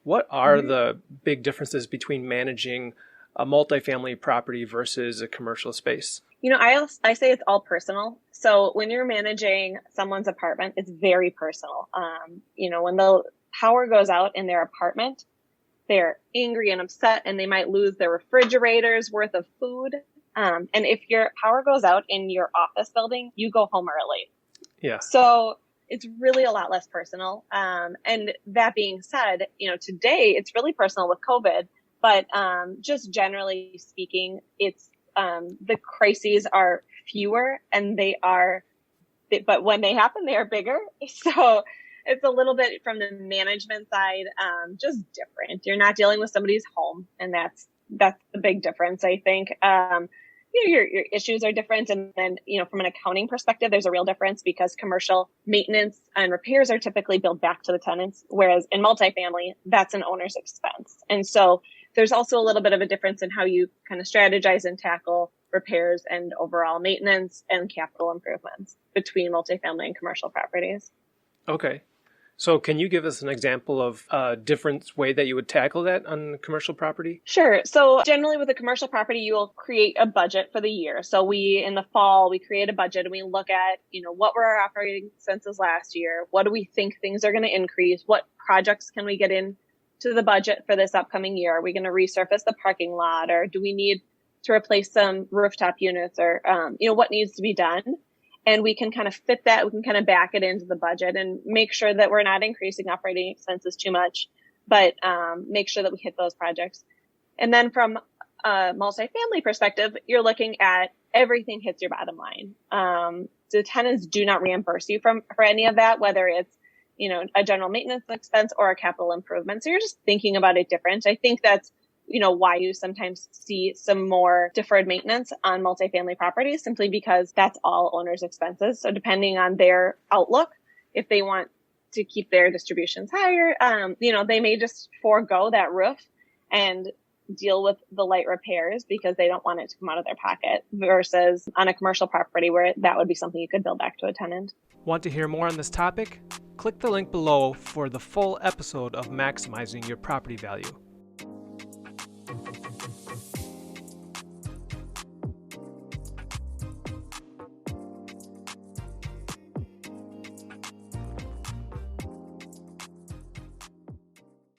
What are the big differences between managing a multifamily property versus a commercial space? I say it's all personal. So when you're managing someone's apartment, it's very personal. When the power goes out in their apartment, they're angry and upset and they might lose their refrigerator's worth of food. And if your power goes out in your office building, you go home early. Yeah. So it's really a lot less personal. And that being said, today it's really personal with COVID, but just generally speaking, it's the crises are fewer and but when they happen, they are bigger. So it's a little bit from the management side, just different. You're not dealing with somebody's home, and that's the big difference, I think. Your issues are different. And then, from an accounting perspective, there's a real difference because commercial maintenance and repairs are typically billed back to the tenants, whereas in multifamily, that's an owner's expense. And so there's also a little bit of a difference in how you kind of strategize and tackle repairs and overall maintenance and capital improvements between multifamily and commercial properties. Okay. So can you give us an example of a different way that you would tackle that on a commercial property? Sure. So generally with a commercial property, you will create a budget for the year. So in the fall, we create a budget and we look at, what were our operating expenses last year? What do we think things are going to increase? What projects can we get in to the budget for this upcoming year? Are we going to resurface the parking lot, or do we need to replace some rooftop units, or, what needs to be done? And we can kind of fit that. We can kind of back it into the budget and make sure that we're not increasing operating expenses too much, but make sure that we hit those projects. And then from a multifamily perspective, you're looking at everything hits your bottom line. The tenants do not reimburse you for any of that, whether it's, a general maintenance expense or a capital improvement. So you're just thinking about it different. I think that's, why you sometimes see some more deferred maintenance on multifamily properties, simply because that's all owners' expenses. So depending on their outlook, if they want to keep their distributions higher, they may just forego that roof and deal with the light repairs because they don't want it to come out of their pocket, versus on a commercial property where that would be something you could bill back to a tenant. Want to hear more on this topic? Click the link below for the full episode of Maximizing Your Property Value.